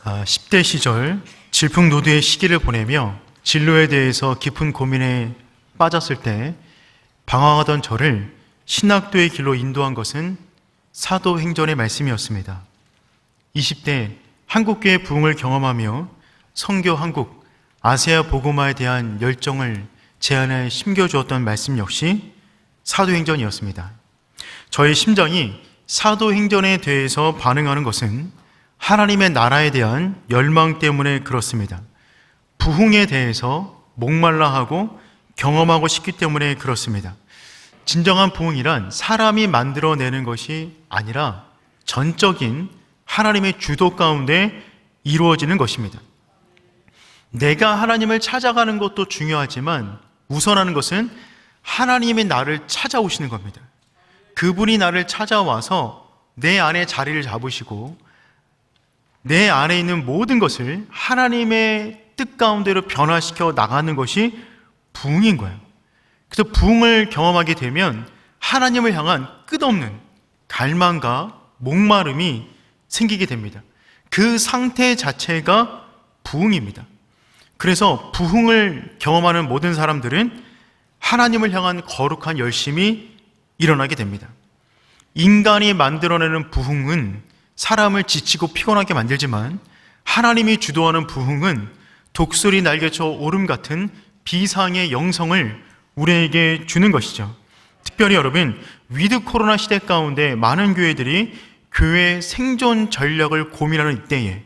10대 시절 질풍노도의 시기를 보내며 진로에 대해서 깊은 고민에 빠졌을 때 방황하던 저를 신학도의 길로 인도한 것은 사도행전의 말씀이었습니다. 20대 한국교회 부흥을 경험하며 선교 한국, 아세아 복음화에 대한 열정을 제 안에 심겨주었던 말씀 역시 사도행전이었습니다. 저의 심정이 사도행전에 대해서 반응하는 것은 하나님의 나라에 대한 열망 때문에 그렇습니다. 부흥에 대해서 목말라하고 경험하고 싶기 때문에 그렇습니다. 진정한 부흥이란 사람이 만들어내는 것이 아니라 전적인 하나님의 주도 가운데 이루어지는 것입니다. 내가 하나님을 찾아가는 것도 중요하지만 우선하는 것은 하나님이 나를 찾아오시는 겁니다. 그분이 나를 찾아와서 내 안에 자리를 잡으시고 내 안에 있는 모든 것을 하나님의 뜻 가운데로 변화시켜 나가는 것이 부흥인 거예요. 그래서 부흥을 경험하게 되면 하나님을 향한 끝없는 갈망과 목마름이 생기게 됩니다. 그 상태 자체가 부흥입니다. 그래서 부흥을 경험하는 모든 사람들은 하나님을 향한 거룩한 열심이 일어나게 됩니다. 인간이 만들어내는 부흥은 사람을 지치고 피곤하게 만들지만 하나님이 주도하는 부흥은 독수리 날개쳐 오름 같은 비상의 영성을 우리에게 주는 것이죠. 특별히 여러분, 위드 코로나 시대 가운데 많은 교회들이 교회 생존 전략을 고민하는 이때에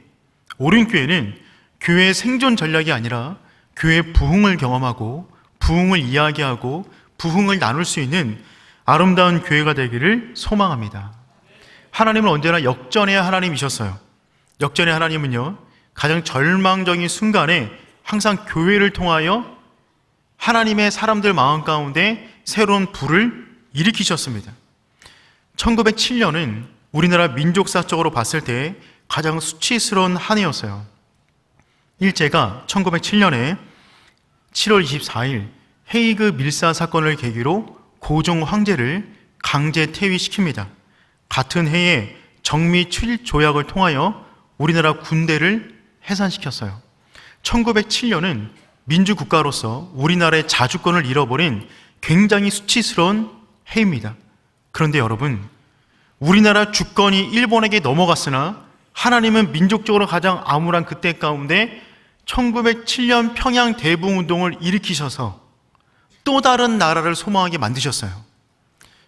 옳은 교회는 교회의 생존 전략이 아니라 교회의 부흥을 경험하고 부흥을 이야기하고 부흥을 나눌 수 있는 아름다운 교회가 되기를 소망합니다. 하나님은 언제나 역전의 하나님이셨어요. 역전의 하나님은요, 가장 절망적인 순간에 항상 교회를 통하여 하나님의 사람들 마음 가운데 새로운 불을 일으키셨습니다. 1907년은 우리나라 민족사적으로 봤을 때 가장 수치스러운 한 해였어요. 일제가 1907년에 7월 24일 헤이그 밀사 사건을 계기로 고종 황제를 강제 퇴위시킵니다. 같은 해에 정미 7조약을 통하여 우리나라 군대를 해산시켰어요. 1907년은 민주국가로서 우리나라의 자주권을 잃어버린 굉장히 수치스러운 해입니다. 그런데 여러분, 우리나라 주권이 일본에게 넘어갔으나 하나님은 민족적으로 가장 암울한 그때 가운데 1907년 평양 대붕운동을 일으키셔서 또 다른 나라를 소망하게 만드셨어요.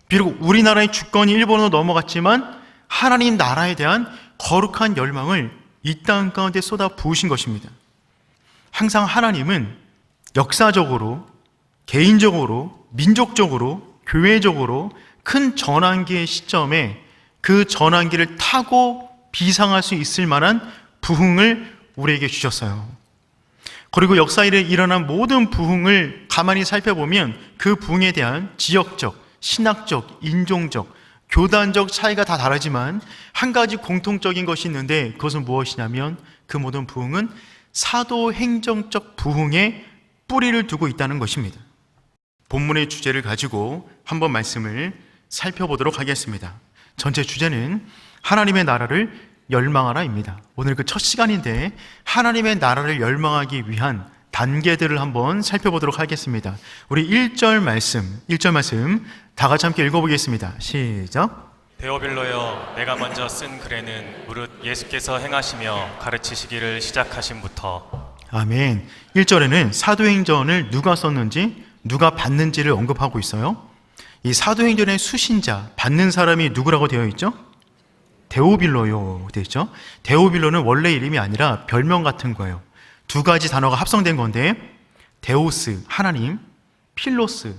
비록 우리나라의 주권이 일본으로 넘어갔지만 하나님 나라에 대한 거룩한 열망을 이 땅 가운데 쏟아 부으신 것입니다. 항상 하나님은 역사적으로, 개인적으로, 민족적으로, 교회적으로 큰 전환기의 시점에 그 전환기를 타고 비상할 수 있을 만한 부흥을 우리에게 주셨어요. 그리고 역사에 일어난 모든 부흥을 가만히 살펴보면 그 부흥에 대한 지역적, 신학적, 인종적, 교단적 차이가 다 다르지만 한 가지 공통적인 것이 있는데 그것은 무엇이냐면 그 모든 부흥은 사도행정적 부흥에 뿌리를 두고 있다는 것입니다. 본문의 주제를 가지고 한번 말씀을 살펴보도록 하겠습니다. 전체 주제는 하나님의 나라를 열망하라입니다. 오늘 그 첫 시간인데 하나님의 나라를 열망하기 위한 단계들을 한번 살펴보도록 하겠습니다. 우리 1절 말씀 다 같이 함께 읽어보겠습니다. 시작. 데오빌로여, 내가 먼저 쓴 글에는 무릇 예수께서 행하시며 가르치시기를 시작하심부터. 아멘. 1절에는 사도행전을 누가 썼는지 누가 받는지를 언급하고 있어요. 이 사도행전의 수신자, 받는 사람이 누구라고 되어 있죠? 데오빌로요 되어 있죠. 데오빌로는 원래 이름이 아니라 별명 같은 거예요. 두 가지 단어가 합성된 건데 데오스, 하나님, 필로스,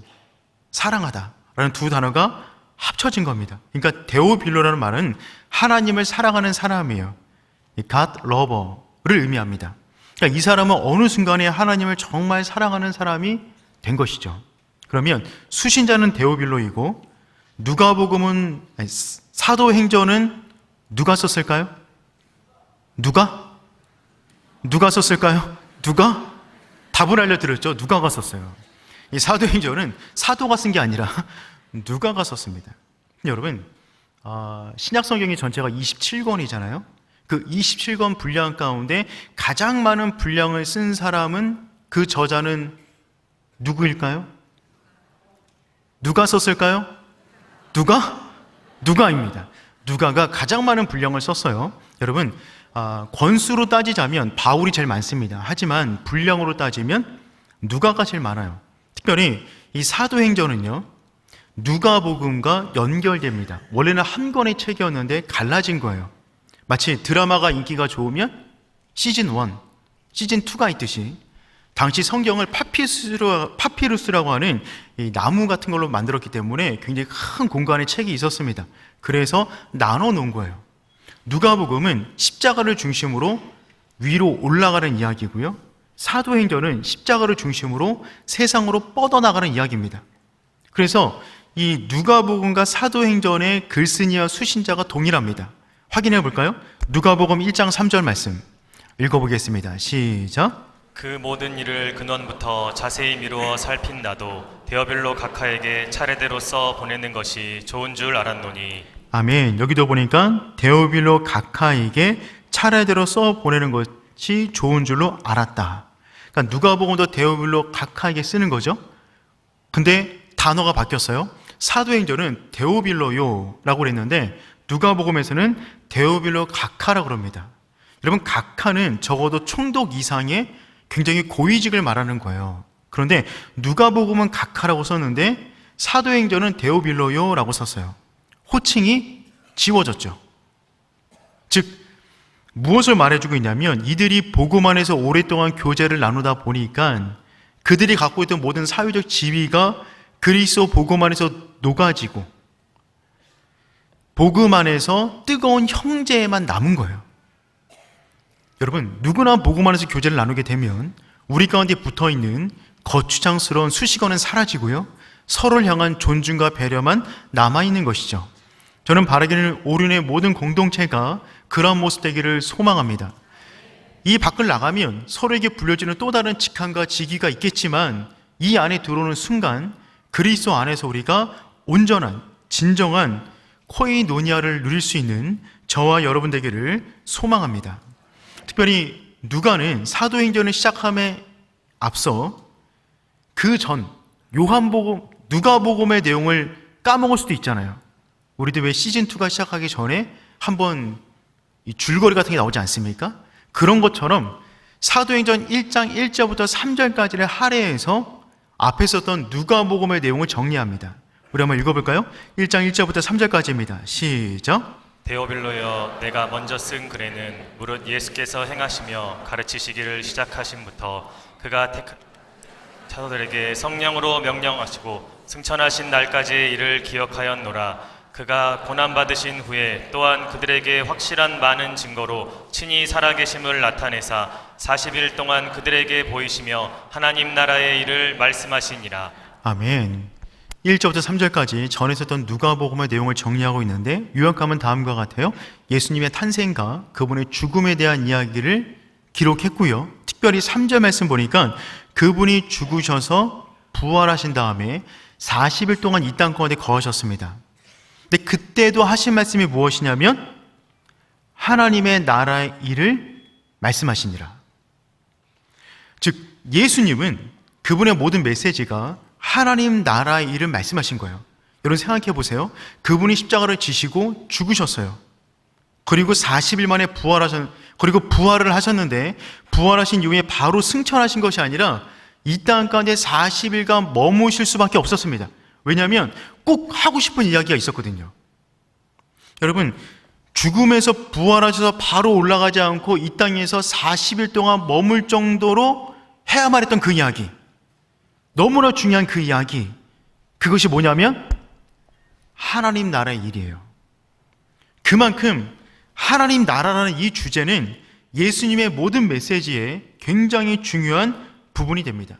사랑하다 라는 두 단어가 합쳐진 겁니다. 그러니까 데오빌로라는 말은 하나님을 사랑하는 사람이에요. God lover를 의미합니다. 그러니까 이 사람은 어느 순간에 하나님을 정말 사랑하는 사람이 된 것이죠. 그러면 수신자는 데오빌로이고 누가복음은 사도행전은 누가 썼을까요? 누가 썼을까요? 누가? 답을 알려드렸죠. 누가가 썼어요. 이 사도행전은 사도가 쓴 게 아니라 누가가 썼습니다. 여러분, 신약성경이 전체가 27권이잖아요. 그 27권 분량 가운데 가장 많은 분량을 쓴 사람은, 그 저자는 누구일까요? 누가 썼을까요? 누가입니다. 누가가 가장 많은 분량을 썼어요. 여러분, 권수로 따지자면 바울이 제일 많습니다. 하지만 분량으로 따지면 누가가 제일 많아요. 특별히 이 사도행전은요, 누가복음과 연결됩니다. 원래는 한 권의 책이었는데 갈라진 거예요. 마치 드라마가 인기가 좋으면 시즌 1, 시즌 2가 있듯이 당시 성경을 파피루스라고 하는 이 나무 같은 걸로 만들었기 때문에 굉장히 큰 공간에 책이 있었습니다. 그래서 나눠 놓은 거예요. 누가복음은 십자가를 중심으로 위로 올라가는 이야기고요. 사도행전은 십자가를 중심으로 세상으로 뻗어나가는 이야기입니다. 그래서 이 누가복음과 사도행전의 글쓴이와 수신자가 동일합니다. 확인해 볼까요? 누가복음 1장 3절 말씀 읽어보겠습니다. 시작. 그 모든 일을 근원부터 자세히 미루어 살핀 나도 데어빌로 각하에게 차례대로 써 보내는 것이 좋은 줄 알았노니. 아멘. 여기도 보니까 데오빌로 각하에게 차례대로 써 보내는 것이 좋은 줄로 알았다. 그러니까 누가복음도 데오빌로 각하에게 쓰는 거죠. 근데 단어가 바뀌었어요. 사도행전은 데오빌로요라고 그랬는데 누가복음에서는 데오빌로 각하라고 그럽니다. 여러분, 각하는 적어도 총독 이상의 굉장히 고위직을 말하는 거예요. 그런데 누가복음은 각하라고 썼는데 사도행전은 데오빌로요라고 썼어요. 호칭이 지워졌죠. 즉, 무엇을 말해주고 있냐면 이들이 복음 안에서 오랫동안 교제를 나누다 보니까 그들이 갖고 있던 모든 사회적 지위가 그리스도 복음 안에서 녹아지고 복음 안에서 뜨거운 형제에만 남은 거예요. 여러분, 누구나 복음 안에서 교제를 나누게 되면 우리 가운데 붙어있는 거추장스러운 수식어는 사라지고요, 서로를 향한 존중과 배려만 남아있는 것이죠. 저는 바라기는 오륜의 모든 공동체가 그런 모습 되기를 소망합니다. 이 밖을 나가면 서로에게 불려지는 또 다른 직함과 직위가 있겠지만 이 안에 들어오는 순간 그리스도 안에서 우리가 온전한 진정한 코이노니아를 누릴 수 있는 저와 여러분 되기를 소망합니다. 특별히 누가는 사도행전을 시작함에 앞서 그 전 누가복음의 내용을 까먹을 수도 있잖아요. 우리도 왜 시즌2가 시작하기 전에 한번 이 줄거리 같은 게 나오지 않습니까? 그런 것처럼 사도행전 1장 1절부터 3절까지를 할애해서 앞에 썼던 누가복음의 내용을 정리합니다. 우리 한번 읽어볼까요? 1장 1절부터 3절까지입니다. 시작. 데오빌로여, 내가 먼저 쓴 글에는 무릇 예수께서 행하시며 가르치시기를 시작하심부터 그가 택한 사도들에게 성령으로 명령하시고 승천하신 날까지의 일을 기억하였노라. 그가 고난받으신 후에 또한 그들에게 확실한 많은 증거로 친히 살아계심을 나타내사 40일 동안 그들에게 보이시며 하나님 나라의 일을 말씀하시니라. 아멘. 1절부터 3절까지 전에 썼던 누가복음의 내용을 정리하고 있는데 요약하면 다음과 같아요. 예수님의 탄생과 그분의 죽음에 대한 이야기를 기록했고요. 특별히 3절 말씀 보니까 그분이 죽으셔서 부활하신 다음에 40일 동안 이 땅 가운데 거하셨습니다. 근데 그때도 하신 말씀이 무엇이냐면 하나님의 나라의 일을 말씀하시니라. 즉, 예수님은 그분의 모든 메시지가 하나님 나라의 일을 말씀하신 거예요. 여러분 생각해 보세요. 그분이 십자가를 지시고 죽으셨어요. 그리고 40일 만에 부활을 하셨는데 부활하신 이후에 바로 승천하신 것이 아니라 이 땅 가운데 40일간 머무실 수밖에 없었습니다. 왜냐하면 꼭 하고 싶은 이야기가 있었거든요. 여러분, 죽음에서 부활하셔서 바로 올라가지 않고 이 땅에서 40일 동안 머물 정도로 해야만 했던 그 이야기, 너무나 중요한 그 이야기, 그것이 뭐냐면 하나님 나라의 일이에요. 그만큼 하나님 나라라는 이 주제는 예수님의 모든 메시지에 굉장히 중요한 부분이 됩니다.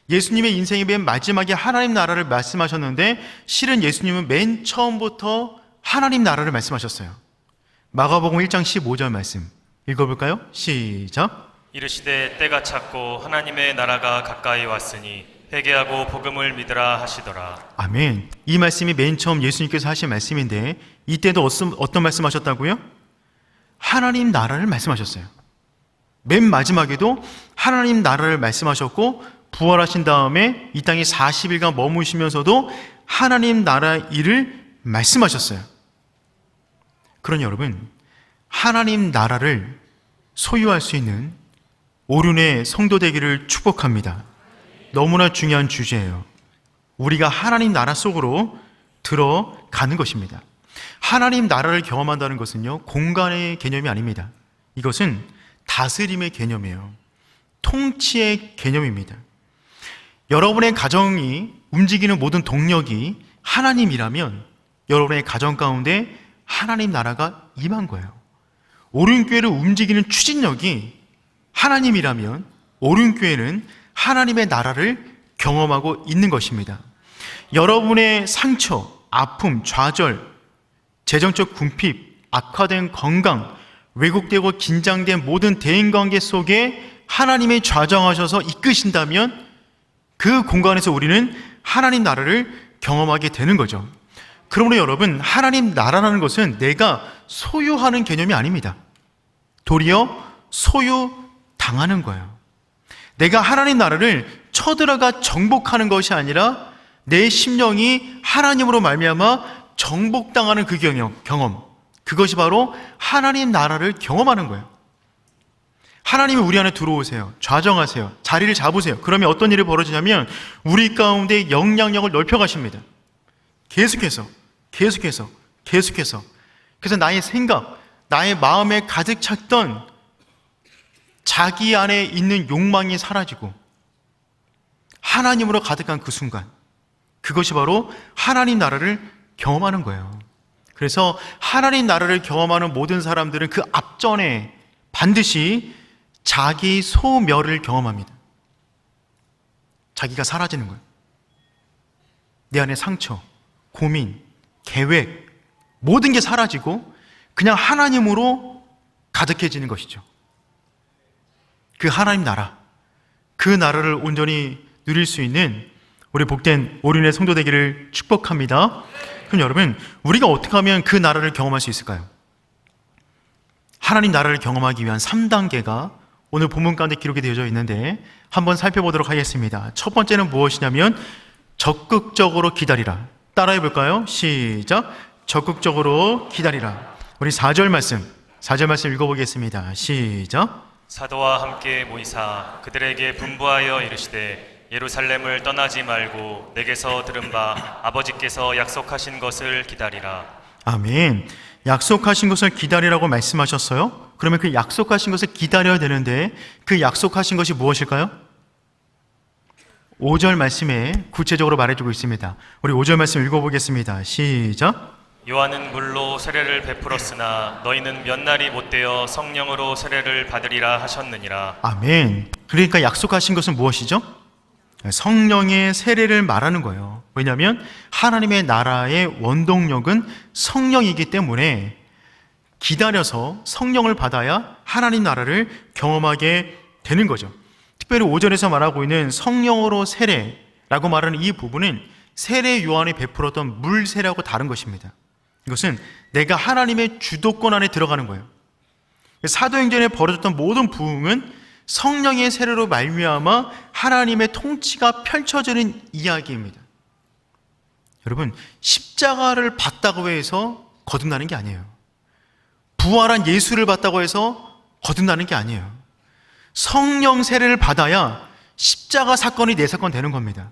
예수님의 인생의 맨 마지막에 하나님 나라를 말씀하셨는데 실은 예수님은 맨 처음부터 하나님 나라를 말씀하셨어요. 마가복음 1장 15절 말씀 읽어볼까요? 시작. 이르시되 때가 찼고 하나님의 나라가 가까이 왔으니 회개하고 복음을 믿으라 하시더라. 아멘. 이 말씀이 맨 처음 예수님께서 하신 말씀인데 이때도 어떤 말씀하셨다고요? 하나님 나라를 말씀하셨어요. 맨 마지막에도 하나님 나라를 말씀하셨고, 부활하신 다음에 이 땅에 40일간 머무시면서도 하나님 나라 일을 말씀하셨어요. 그러니 여러분, 하나님 나라를 소유할 수 있는 오륜의 성도 되기를 축복합니다. 너무나 중요한 주제예요. 우리가 하나님 나라 속으로 들어가는 것입니다. 하나님 나라를 경험한다는 것은요, 공간의 개념이 아닙니다. 이것은 다스림의 개념이에요. 통치의 개념입니다. 여러분의 가정이 움직이는 모든 동력이 하나님이라면 여러분의 가정 가운데 하나님 나라가 임한 거예요. 오륜교회를 움직이는 추진력이 하나님이라면 오륜교회는 하나님의 나라를 경험하고 있는 것입니다. 여러분의 상처, 아픔, 좌절, 재정적 궁핍, 악화된 건강, 왜곡되고 긴장된 모든 대인관계 속에 하나님이 좌정하셔서 이끄신다면 그 공간에서 우리는 하나님 나라를 경험하게 되는 거죠. 그러므로 여러분, 하나님 나라라는 것은 내가 소유하는 개념이 아닙니다. 도리어 소유당하는 거예요. 내가 하나님 나라를 쳐들어가 정복하는 것이 아니라 내 심령이 하나님으로 말미암아 정복당하는 그 경험, 그것이 바로 하나님 나라를 경험하는 거예요. 하나님이 우리 안에 들어오세요. 좌정하세요. 자리를 잡으세요. 그러면 어떤 일이 벌어지냐면 우리 가운데 영향력을 넓혀 가십니다. 계속해서. 그래서 나의 생각, 나의 마음에 가득 찼던 자기 안에 있는 욕망이 사라지고 하나님으로 가득한 그 순간, 그것이 바로 하나님 나라를 경험하는 거예요. 그래서 하나님 나라를 경험하는 모든 사람들은 그 앞전에 반드시 자기 소멸을 경험합니다. 자기가 사라지는 거예요. 내 안에 상처, 고민, 계획, 모든 게 사라지고 그냥 하나님으로 가득해지는 것이죠. 그 하나님 나라, 그 나라를 온전히 누릴 수 있는 우리 복된 오륜의 성도 되기를 축복합니다. 그럼 여러분, 우리가 어떻게 하면 그 나라를 경험할 수 있을까요? 하나님 나라를 경험하기 위한 3단계가 오늘 본문 가운데 기록이 되어져 있는데 한번 살펴보도록 하겠습니다. 첫 번째는 무엇이냐면 적극적으로 기다리라. 따라해 볼까요? 시작. 적극적으로 기다리라. 우리 4절 말씀 읽어보겠습니다. 시작. 사도와 함께 모이사 그들에게 분부하여 이르시되 예루살렘을 떠나지 말고 내게서 들은 바 아버지께서 약속하신 것을 기다리라. 아멘. 약속하신 것을 기다리라고 말씀하셨어요. 그러면 그 약속하신 것을 기다려야 되는데 그 약속하신 것이 무엇일까요? 5절 말씀에 구체적으로 말해주고 있습니다. 우리 5절 말씀 읽어보겠습니다. 시작. 요한은 물로 세례를 베풀었으나 너희는 몇 날이 못되어 성령으로 세례를 받으리라 하셨느니라. 아멘. 그러니까 약속하신 것은 무엇이죠? 성령의 세례를 말하는 거예요. 왜냐하면 하나님의 나라의 원동력은 성령이기 때문에 기다려서 성령을 받아야 하나님 나라를 경험하게 되는 거죠. 특별히 5절에서 말하고 있는 성령으로 세례라고 말하는 이 부분은 세례 요한이 베풀었던 물 세례하고 다른 것입니다. 이것은 내가 하나님의 주도권 안에 들어가는 거예요. 사도행전에 벌어졌던 모든 부흥은 성령의 세례로 말미암아 하나님의 통치가 펼쳐지는 이야기입니다. 여러분, 십자가를 받다고 해서 거듭나는 게 아니에요. 부활한 예수를 받다고 해서 거듭나는 게 아니에요. 성령 세례를 받아야 십자가 사건이 내 사건 되는 겁니다.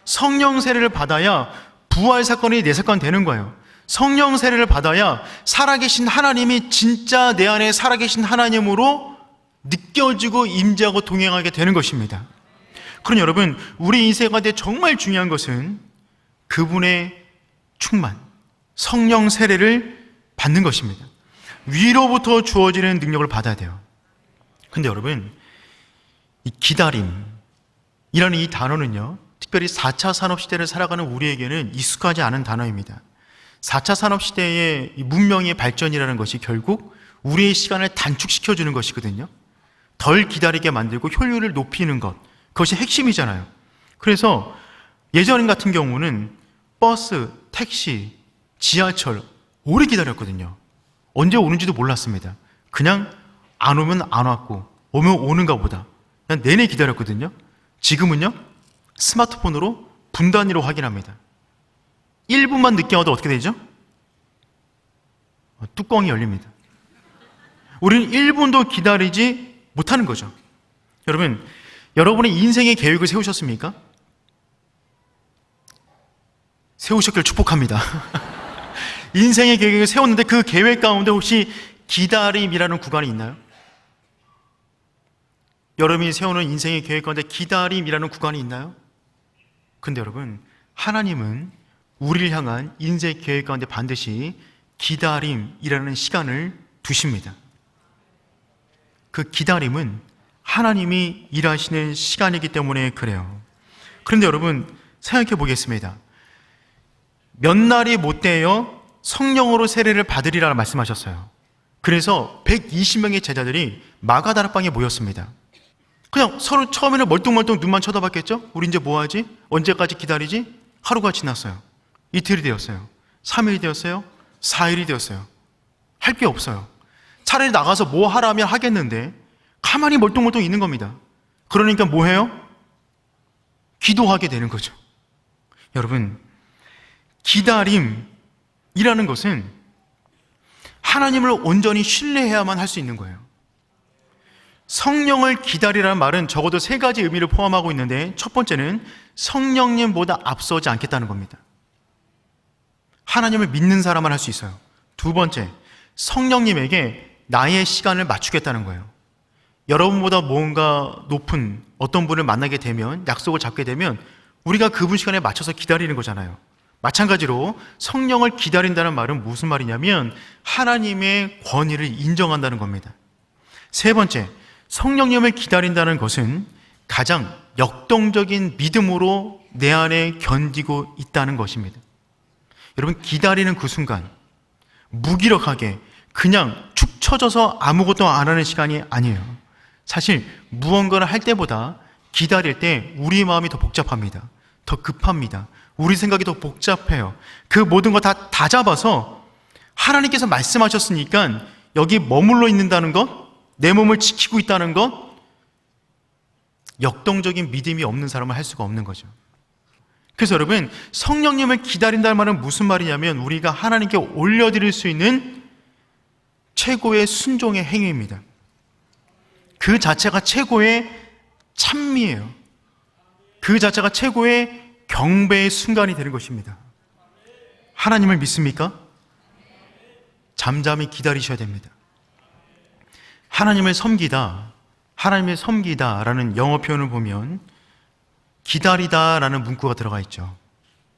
성령 세례를 받아야 부활 사건이 내 사건 되는 거예요. 성령 세례를 받아야 살아계신 하나님이 진짜 내 안에 살아계신 하나님으로 느껴지고 임재하고 동행하게 되는 것입니다. 그럼 여러분, 우리 인생 가운데 정말 중요한 것은 그분의 충만, 성령 세례를 받는 것입니다. 위로부터 주어지는 능력을 받아야 돼요. 근데 여러분, 이 기다림이라는 이 단어는요, 특별히 4차 산업시대를 살아가는 우리에게는 익숙하지 않은 단어입니다. 4차 산업시대의 문명의 발전이라는 것이 결국 우리의 시간을 단축시켜주는 것이거든요. 덜 기다리게 만들고 효율을 높이는 것, 그것이 핵심이잖아요. 그래서 예전 같은 경우는 버스, 택시, 지하철 오래 기다렸거든요. 언제 오는지도 몰랐습니다. 그냥 안 오면 안 왔고 오면 오는가 보다. 그냥 내내 기다렸거든요. 지금은요, 스마트폰으로 분 단위로 확인합니다. 1분만 늦게 와도 어떻게 되죠? 뚜껑이 열립니다. 우리는 1분도 기다리지 못하는 거죠. 여러분, 여러분의 인생의 계획을 세우셨습니까? 세우셨길 축복합니다. 인생의 계획을 세웠는데 그 계획 가운데 혹시 기다림이라는 구간이 있나요? 여러분이 세우는 인생의 계획 가운데 기다림이라는 구간이 있나요? 근데 여러분, 하나님은 우리를 향한 인생의 계획 가운데 반드시 기다림이라는 시간을 두십니다. 그 기다림은 하나님이 일하시는 시간이기 때문에 그래요. 그런데 여러분, 생각해 보겠습니다. 몇 날이 못 되어 성령으로 세례를 받으리라 말씀하셨어요. 그래서 120명의 제자들이 마가다락방에 모였습니다. 그냥 서로 처음에는 멀뚱멀뚱 눈만 쳐다봤겠죠? 우리 이제 뭐 하지? 언제까지 기다리지? 하루가 지났어요. 이틀이 되었어요. 3일이 되었어요. 4일이 되었어요. 할 게 없어요. 차라리 나가서 뭐 하라면 하겠는데 가만히 멀뚱멀뚱 있는 겁니다. 그러니까 뭐 해요? 기도하게 되는 거죠. 여러분, 기다림이라는 것은 하나님을 온전히 신뢰해야만 할 수 있는 거예요. 성령을 기다리라는 말은 적어도 3가지 의미를 포함하고 있는데, 첫 번째는 성령님보다 앞서지 않겠다는 겁니다. 하나님을 믿는 사람만 할 수 있어요. 두 번째, 성령님에게 나의 시간을 맞추겠다는 거예요. 여러분보다 뭔가 높은 어떤 분을 만나게 되면, 약속을 잡게 되면 우리가 그분 시간에 맞춰서 기다리는 거잖아요. 마찬가지로 성령을 기다린다는 말은 무슨 말이냐면 하나님의 권위를 인정한다는 겁니다. 세 번째, 성령님을 기다린다는 것은 가장 역동적인 믿음으로 내 안에 견디고 있다는 것입니다. 여러분, 기다리는 그 순간 무기력하게 그냥 축 처져서 아무것도 안 하는 시간이 아니에요. 사실 무언가를 할 때보다 기다릴 때 우리 마음이 더 복잡합니다. 더 급합니다. 우리 생각이 더 복잡해요. 그 모든 거 다 잡아서 하나님께서 말씀하셨으니까 여기 머물러 있는다는 것, 내 몸을 지키고 있다는 것, 역동적인 믿음이 없는 사람은 할 수가 없는 거죠. 그래서 여러분, 성령님을 기다린다는 말은 무슨 말이냐면 우리가 하나님께 올려드릴 수 있는 최고의 순종의 행위입니다. 그 자체가 최고의 찬미예요. 그 자체가 최고의 경배의 순간이 되는 것입니다. 하나님을 믿습니까? 잠잠히 기다리셔야 됩니다. 하나님을 섬기다라는 영어 표현을 보면 기다리다라는 문구가 들어가 있죠.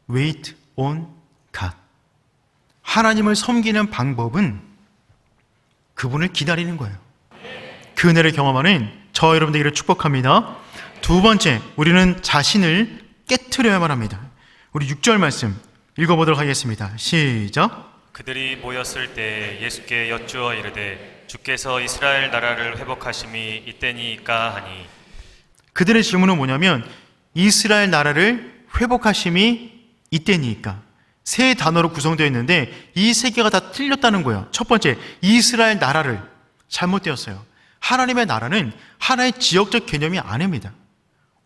Wait on God. 하나님을 섬기는 방법은 그분을 기다리는 거예요. 그 은혜를 경험하는 저 여러분들에게 축복합니다. 두 번째, 우리는 자신을 깨트려야만 합니다. 우리 6절 말씀 읽어보도록 하겠습니다. 시작. 그들이 모였을 때 예수께 여쭈어 이르되 주께서 이스라엘 나라를 회복하심이 이때니까 하니. 그들의 질문은 뭐냐면 이스라엘 나라를 회복하심이 이때니까. 세 단어로 구성되어 있는데 이 세 개가 다 틀렸다는 거예요. 첫 번째, 이스라엘 나라를 잘못되었어요. 하나님의 나라는 하나의 지역적 개념이 아닙니다.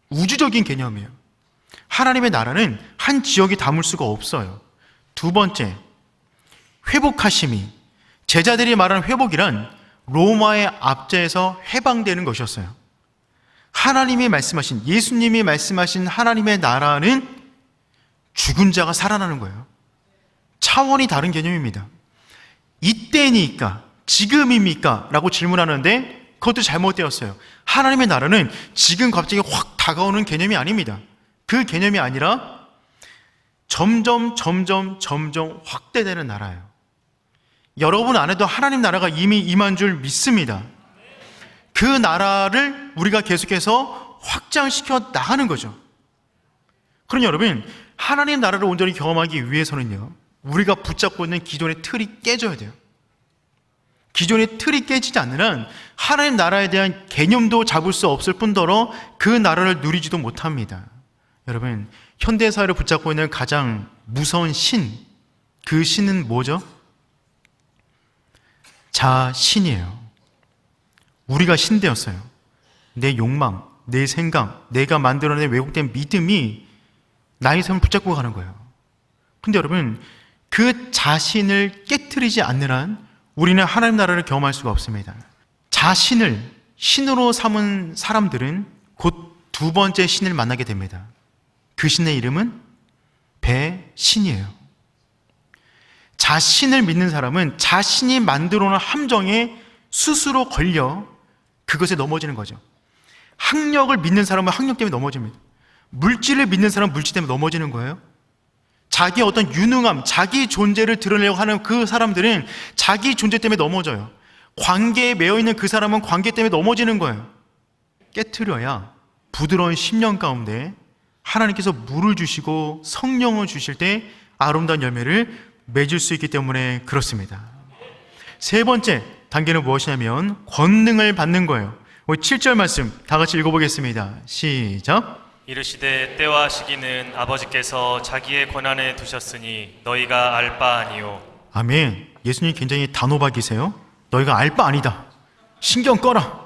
우주적인 개념이에요. 하나님의 나라는 한 지역이 담을 수가 없어요. 두 번째, 회복하심이, 제자들이 말하는 회복이란 로마의 압제에서 해방되는 것이었어요. 하나님이 말씀하신, 예수님이 말씀하신 하나님의 나라는 죽은 자가 살아나는 거예요. 차원이 다른 개념입니다. 이때니까, 지금입니까? 라고 질문하는데 그것도 잘못되었어요. 하나님의 나라는 지금 갑자기 확 다가오는 개념이 아닙니다. 그 개념이 아니라 점점 확대되는 나라예요. 여러분 안에도 하나님 나라가 이미 임한 줄 믿습니다. 그 나라를 우리가 계속해서 확장시켜 나가는 거죠. 그러니 여러분, 하나님 나라를 온전히 경험하기 위해서는요, 우리가 붙잡고 있는 기존의 틀이 깨져야 돼요. 기존의 틀이 깨지지 않는 한 하나님 나라에 대한 개념도 잡을 수 없을 뿐더러 그 나라를 누리지도 못합니다. 여러분, 현대사회를 붙잡고 있는 가장 무서운 신, 그 신은 뭐죠? 자신이에요. 우리가 신되었어요. 내 욕망, 내 생각, 내가 만들어낸 왜곡된 믿음이 나의 삶을 붙잡고 가는 거예요. 근데 여러분, 그 자신을 깨트리지 않는 한 우리는 하나님 나라를 경험할 수가 없습니다. 자신을 신으로 삼은 사람들은 곧 두 번째 신을 만나게 됩니다. 그 신의 이름은 배신이에요. 자신을 믿는 사람은 자신이 만들어 놓은 함정에 스스로 걸려 그것에 넘어지는 거죠. 학력을 믿는 사람은 학력 때문에 넘어집니다. 물질을 믿는 사람은 물질 때문에 넘어지는 거예요. 자기의 어떤 유능함, 자기 존재를 드러내려고 하는 그 사람들은 자기 존재 때문에 넘어져요. 관계에 매여 있는 그 사람은 관계 때문에 넘어지는 거예요. 깨트려야 부드러운 심령 가운데 하나님께서 물을 주시고 성령을 주실 때 아름다운 열매를 맺을 수 있기 때문에 그렇습니다. 세 번째 단계는 무엇이냐면 권능을 받는 거예요. 7절 말씀 다 같이 읽어보겠습니다. 시작. 이르시되 때와 시기는 아버지께서 자기의 권한에 두셨으니 너희가 알 바 아니요. 아멘. 예수님 굉장히 단호박이세요. 너희가 알 바 아니다. 신경 꺼라.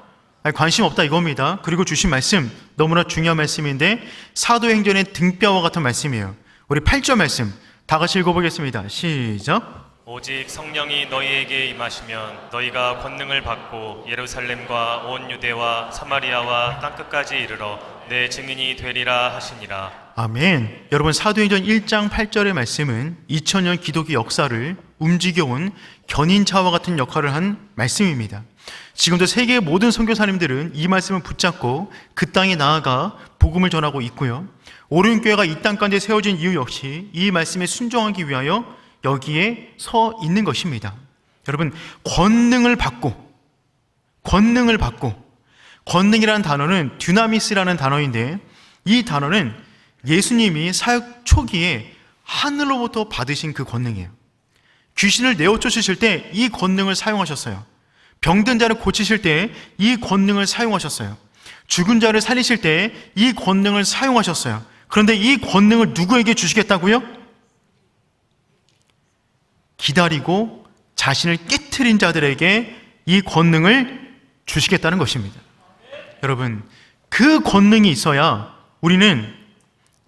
관심 없다 이겁니다. 그리고 주신 말씀 너무나 중요한 말씀인데 사도행전의 등뼈와 같은 말씀이에요. 우리 8절 말씀 다 같이 읽어보겠습니다. 시작. 오직 성령이 너희에게 임하시면 너희가 권능을 받고 예루살렘과 온 유대와 사마리아와 땅끝까지 이르러 내 증인이 되리라 하시니라. 아멘. 여러분, 사도행전 1장 8절의 말씀은 2000년 기독교 역사를 움직여온 견인차와 같은 역할을 한 말씀입니다. 지금도 세계의 모든 선교사님들은 이 말씀을 붙잡고 그 땅에 나아가 복음을 전하고 있고요. 오륜교회가 이 땅 가운데 세워진 이유 역시 이 말씀에 순종하기 위하여 여기에 서 있는 것입니다. 여러분, 권능을 받고 권능이라는 단어는 듀나미스라는 단어인데 이 단어는 예수님이 사역 초기에 하늘로부터 받으신 그 권능이에요. 귀신을 내어 쫓으실 때 이 권능을 사용하셨어요. 병든 자를 고치실 때 이 권능을 사용하셨어요. 죽은 자를 살리실 때 이 권능을 사용하셨어요. 그런데 이 권능을 누구에게 주시겠다고요? 기다리고 자신을 깨트린 자들에게 이 권능을 주시겠다는 것입니다. 여러분, 그 권능이 있어야 우리는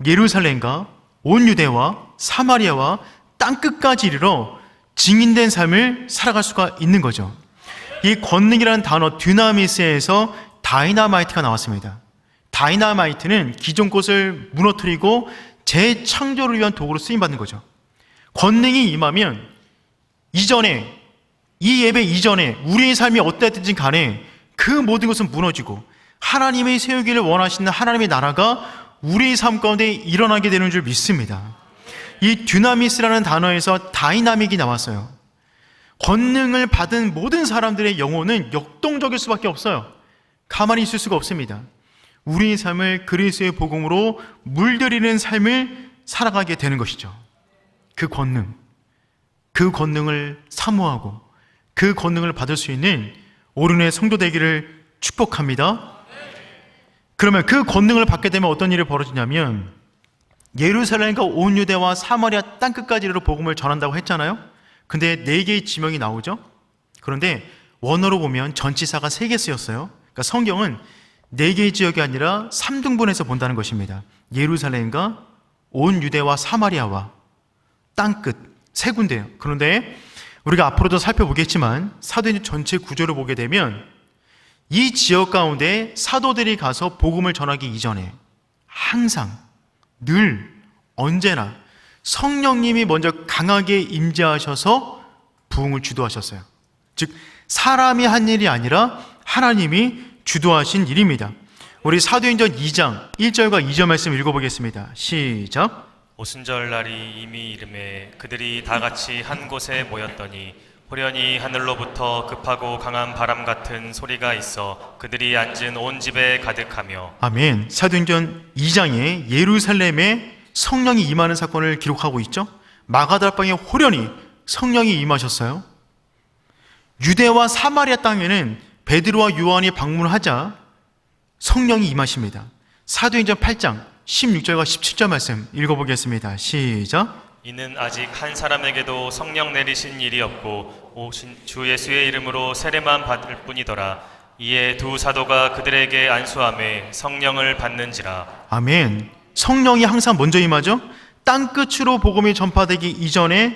예루살렘과 온 유대와 사마리아와 땅끝까지 이르러 증인된 삶을 살아갈 수가 있는 거죠. 이 권능이라는 단어 듀나미스에서 다이나마이트가 나왔습니다. 다이나마이트는 기존 것을 무너뜨리고 재창조를 위한 도구로 쓰임받는 거죠. 권능이 임하면 이전에, 이 예배 이전에 우리의 삶이 어땠든지 간에 그 모든 것은 무너지고 하나님의 세우기를 원하시는 하나님의 나라가 우리의 삶 가운데 일어나게 되는 줄 믿습니다. 이 듀나미스라는 단어에서 다이나믹이 나왔어요. 권능을 받은 모든 사람들의 영혼은 역동적일 수밖에 없어요. 가만히 있을 수가 없습니다. 우리의 삶을 그리스도의 복음으로 물들이는 삶을 살아가게 되는 것이죠. 그 권능을 사모하고 그 권능을 받을 수 있는 오륜의 성도 되기를 축복합니다. 그러면 그 권능을 받게 되면 어떤 일이 벌어지냐면 예루살렘과 온 유대와 사마리아 땅끝까지 이르러 복음을 전한다고 했잖아요. 근데 4개의 지명이 나오죠. 그런데 원어로 보면 전치사가 3개 쓰였어요. 그러니까 성경은 4개의 지역이 아니라 3등분해서 본다는 것입니다. 예루살렘과 온 유대와 사마리아와 땅끝 3군데예요. 그런데 우리가 앞으로도 살펴보겠지만 사도행전 전체 구조를 보게 되면 이 지역 가운데 사도들이 가서 복음을 전하기 이전에 항상 늘 언제나 성령님이 먼저 강하게 임재하셔서 부흥을 주도하셨어요. 즉 사람이 한 일이 아니라 하나님이 주도하신 일입니다. 우리 사도행전 2장 1절과 2절 말씀 읽어보겠습니다. 시작. 오순절 날이 이미 이름에 그들이 다 같이 한 곳에 모였더니 호련히 하늘로부터 급하고 강한 바람 같은 소리가 있어 그들이 앉은 온 집에 가득하며. 아멘. 사도행전 2장에 예루살렘에 성령이 임하는 사건을 기록하고 있죠. 마가다락방에 호련히 성령이 임하셨어요. 유대와 사마리아 땅에는 베드로와 요한이 방문하자 성령이 임하십니다. 사도행전 8장 16절과 17절 말씀 읽어보겠습니다. 시작. 이는 아직 한 사람에게도 성령 내리신 일이 없고 오신 주 예수의 이름으로 세례만 받을 뿐이더라. 이에 두 사도가 그들에게 안수함에 성령을 받는지라. 아멘. 성령이 항상 먼저 임하죠. 땅끝으로 복음이 전파되기 이전에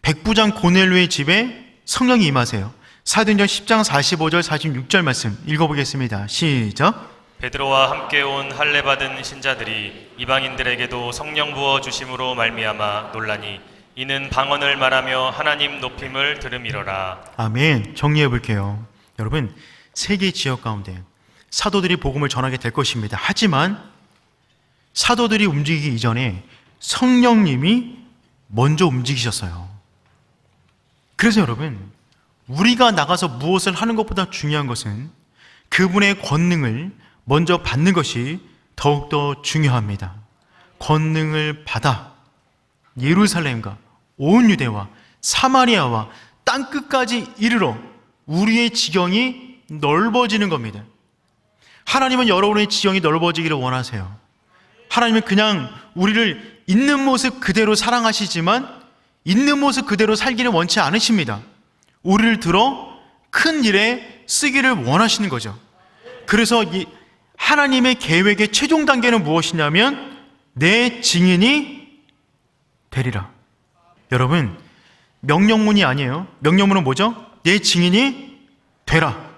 백부장 고넬료의 집에 성령이 임하세요. 사도행전 10장 45절 46절 말씀 읽어보겠습니다. 시작. 베드로와 함께 온 할례 받은 신자들이 이방인들에게도 성령 부어 주심으로 말미암아 놀라니 이는 방언을 말하며 하나님 높임을 들음이러라. 아멘. 정리해 볼게요. 여러분, 세계 지역 가운데 사도들이 복음을 전하게 될 것입니다. 하지만 사도들이 움직이기 이전에 성령님이 먼저 움직이셨어요. 그래서 여러분, 우리가 나가서 무엇을 하는 것보다 중요한 것은 그분의 권능을 먼저 받는 것이 더욱더 중요합니다. 권능을 받아 예루살렘과 온 유대와 사마리아와 땅끝까지 이르러 우리의 지경이 넓어지는 겁니다. 하나님은 여러분의 지경이 넓어지기를 원하세요. 하나님은 그냥 우리를 있는 모습 그대로 사랑하시지만 있는 모습 그대로 살기를 원치 않으십니다. 우리를 들어 큰 일에 쓰기를 원하시는 거죠. 그래서 이 하나님의 계획의 최종 단계는 무엇이냐면 내 증인이 되리라. 여러분, 명령문이 아니에요. 명령문은 뭐죠? 내 증인이 되라.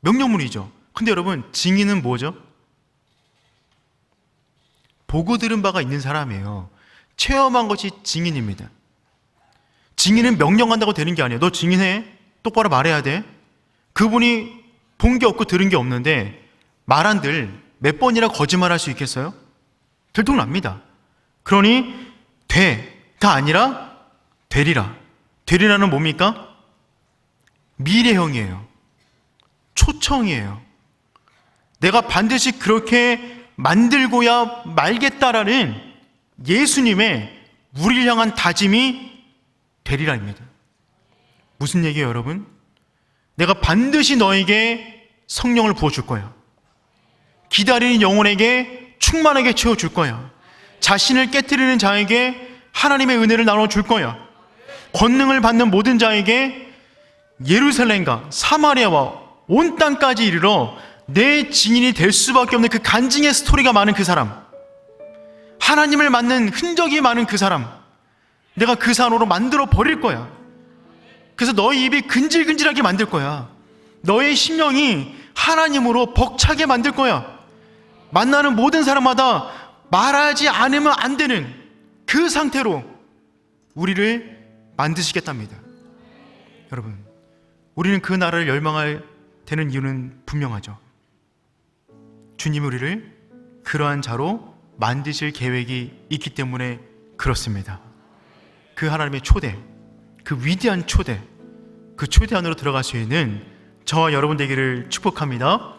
명령문이죠. 근데 여러분, 증인은 뭐죠? 보고 들은 바가 있는 사람이에요. 체험한 것이 증인입니다. 증인은 명령한다고 되는 게 아니에요. 너 증인해. 똑바로 말해야 돼. 그분이 본 게 없고 들은 게 없는데 말한들 몇 번이나 거짓말할 수 있겠어요? 들통납니다. 그러니 돼가 아니라 되리라. 되리라는 뭡니까? 미래형이에요. 초청이에요. 내가 반드시 그렇게 만들고야 말겠다라는 예수님의 우리를 향한 다짐이 되리라입니다. 무슨 얘기예요, 여러분? 내가 반드시 너에게 성령을 부어줄 거야. 기다리는 영혼에게 충만하게 채워줄 거야. 자신을 깨트리는 자에게 하나님의 은혜를 나눠줄 거야. 권능을 받는 모든 자에게 예루살렘과 사마리아와 온 땅까지 이르러 내 증인이 될 수밖에 없는 그 간증의 스토리가 많은 그 사람, 하나님을 만난 흔적이 많은 그 사람, 내가 그 사람으로 만들어 버릴 거야. 그래서 너의 입이 근질근질하게 만들 거야. 너의 심령이 하나님으로 벅차게 만들 거야. 만나는 모든 사람마다 말하지 않으면 안 되는 그 상태로 우리를 만드시겠답니다. 여러분, 우리는 그 나라를 열망할 되는 이유는 분명하죠. 주님이 우리를 그러한 자로 만드실 계획이 있기 때문에 그렇습니다. 그 하나님의 초대, 그 위대한 초대, 그 초대 안으로 들어갈 수 있는 저와 여러분 되기를 축복합니다.